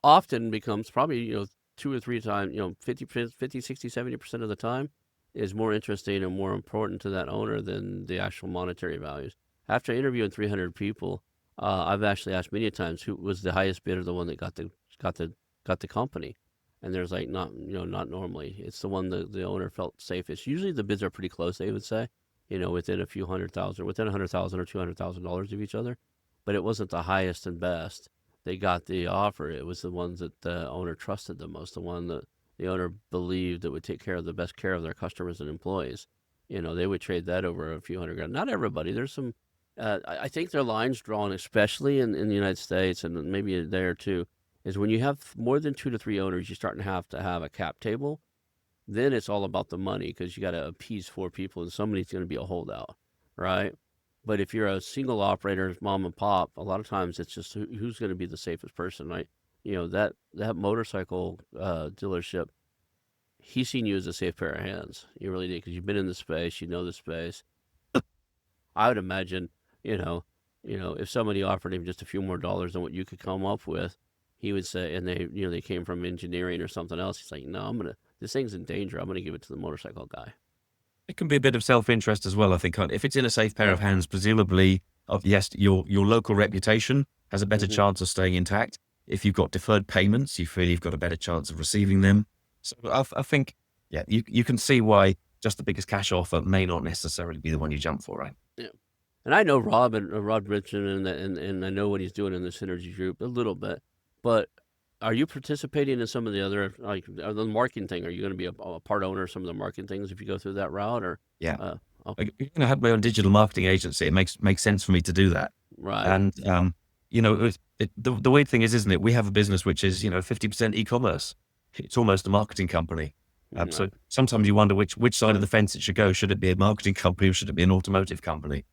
Often becomes probably, 2 or 3 times, 50%, 60, 70% of the time is more interesting and more important to that owner than the actual monetary values. After interviewing 300 people, I've actually asked many times who was the highest bidder, the one that got the got the company, and there's like not normally. It's the one that the owner felt safest. Usually the bids are pretty close, they would say, within a few hundred thousand, within $100,000 or $200,000 of each other, but it wasn't the highest and best. They got the offer. It was the ones that the owner trusted the most, the one that the owner believed that would take care of the best care of their customers and employees. They would trade that over a few hundred grand. Not everybody. There's some. I think their lines drawn, especially in the United States and maybe there too, is when you have more than 2 to 3 owners, you're starting to have a cap table. Then it's all about the money because you got to appease 4 people and somebody's going to be a holdout, right? But if you're a single operator, mom and pop, a lot of times it's just who's going to be the safest person, right? That motorcycle dealership, he's seen you as a safe pair of hands. You really did because you've been in the space, you know the space. I would imagine, you know, if somebody offered him just a few more dollars than what you could come up with, he would say, and they came from engineering or something else. He's like, no, this thing's in danger. I'm gonna give it to the motorcycle guy. It can be a bit of self-interest as well, I think. If it's in a safe pair Yeah. of hands, presumably, yes, your local reputation has a better hmm chance of staying intact. If you've got deferred payments, you feel you've got a better chance of receiving them. So I think, yeah, you can see why just the biggest cash offer may not necessarily be the one you jump for, right? Yeah. And I know Rob and Rob Richardson, and I know what he's doing in the synergy group a little bit. But are you participating in some of the other the marketing thing? Are you going to be a part owner of some of the marketing things if you go through that route, or? Yeah. Uh, okay, I had my own digital marketing agency. It makes sense for me to do that. right. And the weird thing is, isn't it? We have a business which is 50% e-commerce. It's almost a marketing company. Right. So sometimes you wonder which side of the fence it should go. Should it be a marketing company or should it be an automotive company?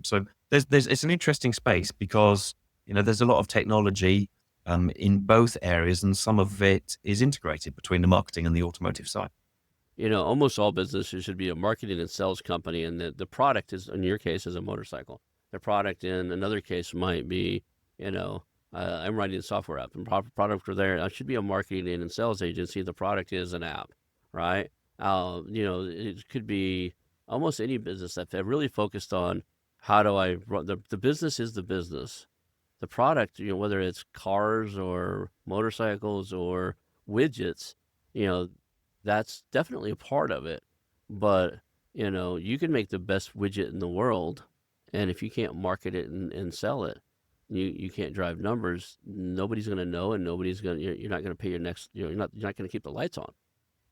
So it's an interesting space because there's a lot of technology in both areas, and some of it is integrated between the marketing and the automotive side. Almost all businesses should be a marketing and sales company, and the product is, in your case, is a motorcycle. The product in another case might be, I'm writing a software app, and product are there. I should be a marketing and sales agency. The product is an app, right? It could be almost any business that they're really focused on. How do I run the business? Is the business the product? Whether it's cars or motorcycles or widgets, you know, that's definitely a part of it. But, you can make the best widget in the world. And if you can't market it and sell it, you can't drive numbers. Nobody's going to know, and you're not going to pay your next, you're not going to keep the lights on.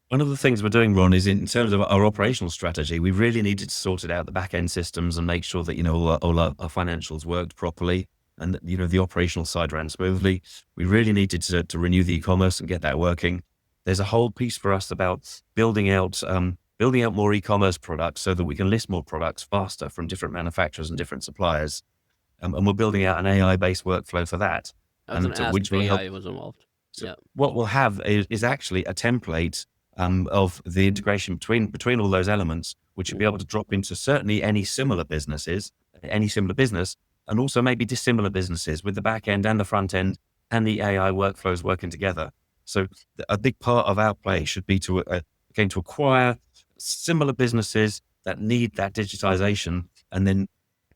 One of the things we're doing, Ron, is in terms of our operational strategy, we really needed to sort it out, the back end systems, and make sure that all our financials worked properly, and that, the operational side ran smoothly. We really needed to renew the e-commerce and get that working. There's a whole piece for us about building out more e-commerce products so that we can list more products faster from different manufacturers and different suppliers. And we're building out an AI-based workflow for that, I was going and to ask which if will help. AI was involved. So Yeah. what we'll have is actually a template of the integration between all those elements, which you'll be able to drop into certainly any similar business, and also maybe dissimilar businesses with the back end and the front end and the AI workflows working together. So a big part of our play should be to again to acquire similar businesses that need that digitization, and then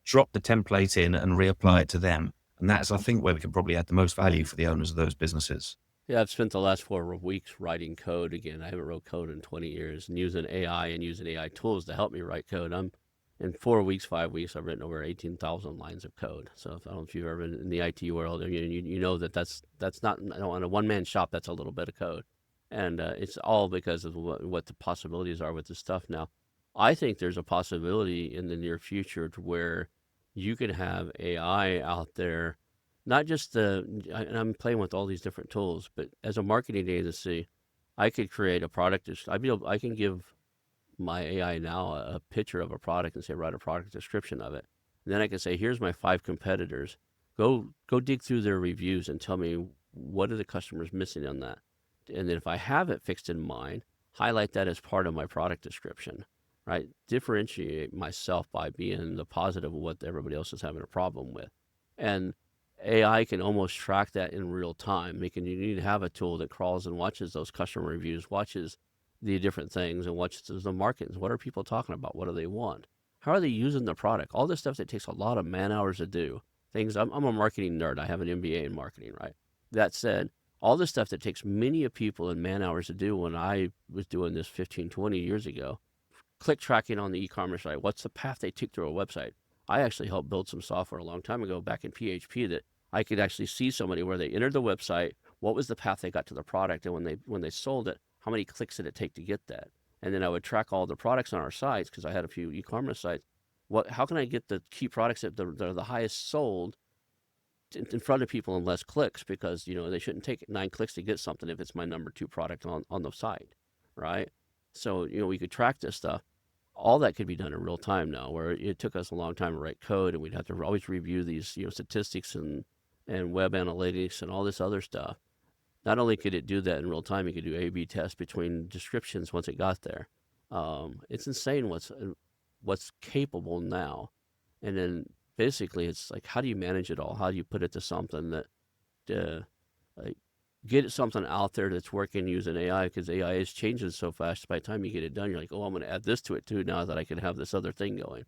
drop the template in and reapply it to them. And that's, I think, where we can probably add the most value for the owners of those businesses. Yeah, I've spent the last 4 weeks writing code again. I haven't wrote code in 20 years, and using AI and using AI tools to help me write code. I'm in 4 weeks, 5 weeks, I've written over 18,000 lines of code. So if, I don't know if you've ever been in the IT world, you know that that's not, on a one man shop. That's a little bit of code, and it's all because of what the possibilities are with this stuff now. I think there's a possibility in the near future to where you could have AI out there, not just and I'm playing with all these different tools, but as a marketing agency, I could create a product. I can give my AI now a picture of a product and say, write a product description of it. And then I can say, here's my 5 competitors. Go dig through their reviews and tell me what are the customers missing on that. And then if I have it fixed in mind, highlight that as part of my product description, right? Differentiate myself by being the positive of what everybody else is having a problem with. And AI can almost track that in real time. You need to have a tool that crawls and watches those customer reviews, watches the different things, and watches the markets. What are people talking about? What do they want? How are they using the product? All this stuff that takes a lot of man hours to do. I'm a marketing nerd. I have an MBA in marketing, right? That said, all this stuff that takes many of people and man hours to do when I was doing this 15, 20 years ago, click tracking on the e-commerce site. What's the path they took through a website? I actually helped build some software a long time ago back in PHP that I could actually see somebody where they entered the website, what was the path they got to the product, and when they sold it, how many clicks did it take to get that? And then I would track all the products on our sites because I had a few e-commerce sites. How can I get the key products that are the highest sold in front of people in less clicks? Because they shouldn't take 9 clicks to get something if it's my number 2 product on the site, right? So we could track this stuff. All that could be done in real time now, where it took us a long time to write code, and we'd have to always review these statistics and web analytics and all this other stuff. Not only could it do that in real time, it could do A/B tests between descriptions once it got there. It's insane what's capable now. And then basically, it's like, how do you manage it all? How do you put it to something that like, get something out there that's working using AI? Because AI is changing so fast. By the time you get it done, you're like, oh, I'm going to add this to it too now that I can have this other thing going.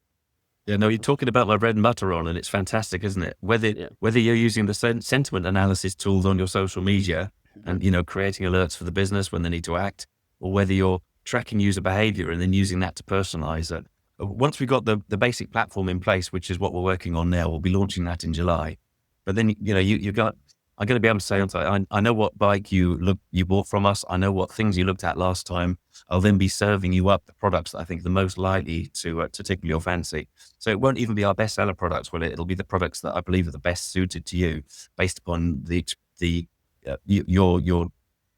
Yeah, no, you're talking about like bread and butter on, and it's fantastic, isn't it? Yeah. Whether you're using the sentiment analysis tools on your social media Mm-hmm. and creating alerts for the business when they need to act, or whether you're tracking user behavior and then using that to personalize it. Once we got the basic platform in place, which is what we're working on now, we'll be launching that in July. But then you got. I'm going to be able to say, I know what bike you bought from us. I know what things you looked at last time. I'll then be serving you up the products that I think are the most likely to tickle your fancy. So it won't even be our bestseller products, will it? It'll be the products that I believe are the best suited to you, based upon your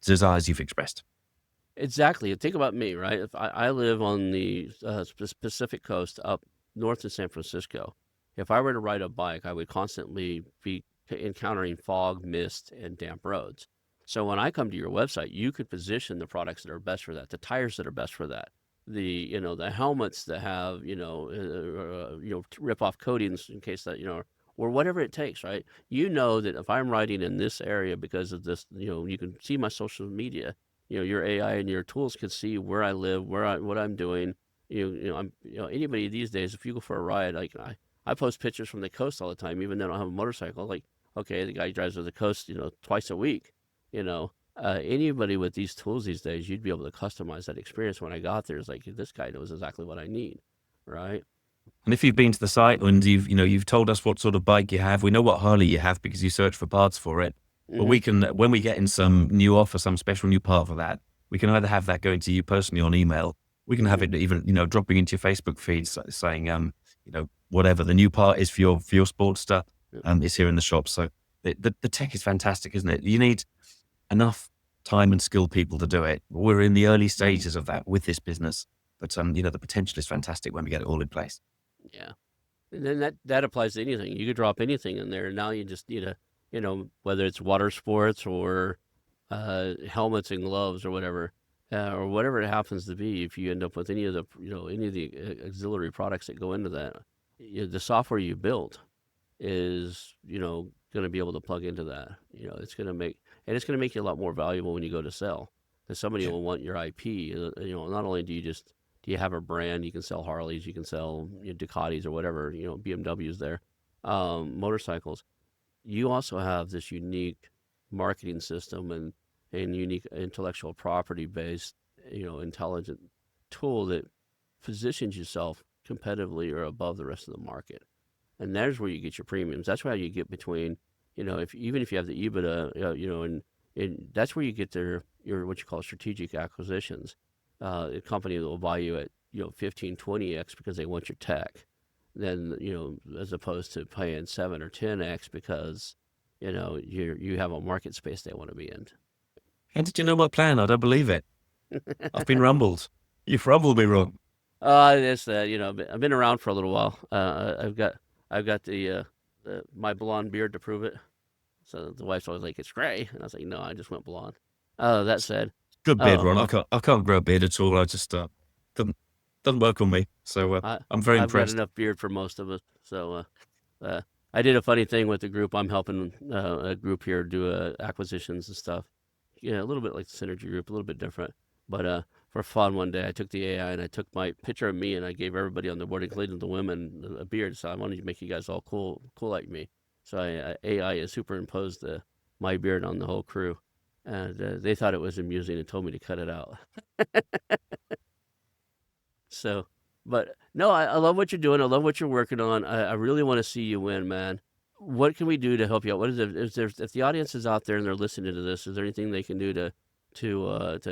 desires you've expressed. Exactly. Think about me, right? If I live on the Pacific Coast up north of San Francisco. If I were to ride a bike, I would constantly be encountering fog, mist, and damp roads. So when I come to your website, you could position the products that are best for that, the tires that are best for that, the helmets that have rip off coatings in case that or whatever it takes, right? You know that if I'm riding in this area because of this, you can see my social media. Your AI and your tools can see where I live, what I'm doing. Anybody these days, if you go for a ride, like I post pictures from the coast all the time, even though I don't have a motorcycle. Like, okay, the guy drives to the coast, twice a week. Anybody with these tools these days, you'd be able to customize that experience. When I got there, it's like, this guy knows exactly what I need, right? And if you've been to the site and you've told us what sort of bike you have, we know what Harley you have because you search for parts for it. But Mm-hmm. we can, when we get in some new offer, some special new part for that, we can either have that going to you personally on email. We can have Mm-hmm. it even, dropping into your Facebook feed saying, whatever the new part is for your sports stuff, Yep. is here in the shop. So the tech is fantastic, isn't it? You need enough time and skilled people to do it. We're in the early stages of that with this business, but the potential is fantastic when we get it all in place. Yeah. And then that applies to anything. You could drop anything in there. Now you just need whether it's water sports or helmets and gloves or whatever it happens to be. If you end up with any of the auxiliary products that go into that, the software you built is going to be able to plug into that. It's going to make you a lot more valuable when you go to sell, because somebody Yeah. will want your IP. Not only do you have a brand, you can sell Harleys, you can sell Ducatis or whatever, BMWs there, motorcycles. You also have this unique marketing system and unique intellectual property based, intelligent tool that positions yourself competitively or above the rest of the market. And there's where you get your premiums. That's why you get between, if even if you have the EBITDA, and that's where you get your what you call strategic acquisitions. A company that will buy you at 15, 20x because they want your tech, then as opposed to paying 7 or 10x because you have a market space they want to be in. How did you know my plan? I don't believe it. I've been rumbled. You've rumbled me wrong. It's I've been around for a little while. I've got my blonde beard to prove it. So the wife's always like, "It's gray," and I was like, "No, I just went blonde." That said, Good beard, Ron. oh, I can't grow a beard at all. I just doesn't doesn't work on me. So I'm very I've got impressed. enough beard for most of us. So I did a funny thing with the group. I'm helping a group here do acquisitions and stuff. A little bit like the Synergy Group, a little bit different. But for fun, one day I took the AI and I took my picture of me and I gave everybody on the board, including the women, a beard. So I wanted to make you guys all cool like me. So AI superimposed my beard on the whole crew, and they thought it was amusing and told me to cut it out. So, but no, I love what you're doing. I love what you're working on. I really want to see you win, man. What can we do to help you out? What is it? If the audience is out there and they're listening to this, is there anything they can do to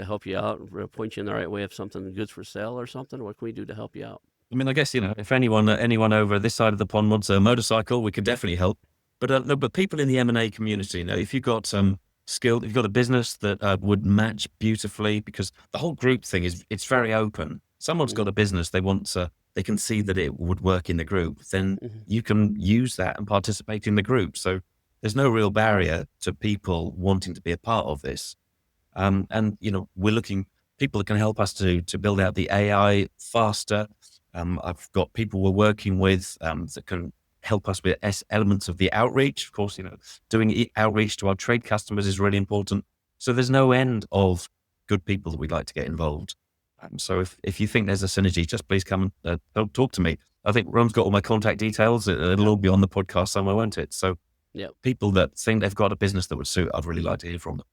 help you out, or point you in the right way of something good's for sale or something? What can we do to help you out? I mean, I guess, if anyone over this side of the pond wants a motorcycle, we could definitely help. But no, but people in the M&A community, if you've got some skill, if you've got a business that would match beautifully, because the whole group thing it's very open. Someone's got Hmm. a business they can see that it would work in the group, then Hmm. you can use that and participate in the group. So there's no real barrier to people wanting to be a part of this. And we're looking people that can help us to build out the AI faster. I've got people we're working with that can help us with elements of the outreach. Of course, doing outreach to our trade customers is really important. So there's no end of good people that we'd like to get involved. So if you think there's a synergy, just please come and talk to me. I think Ron's got all my contact details. It'll Yep. all be on the podcast somewhere, won't it? So Yep. people that think they've got a business that would suit, I'd really like to hear from them.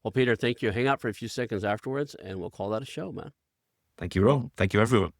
Well, Peter, thank you. Hang out for a few seconds afterwards, and we'll call that a show, man. Thank you, Ron. Thank you, everyone.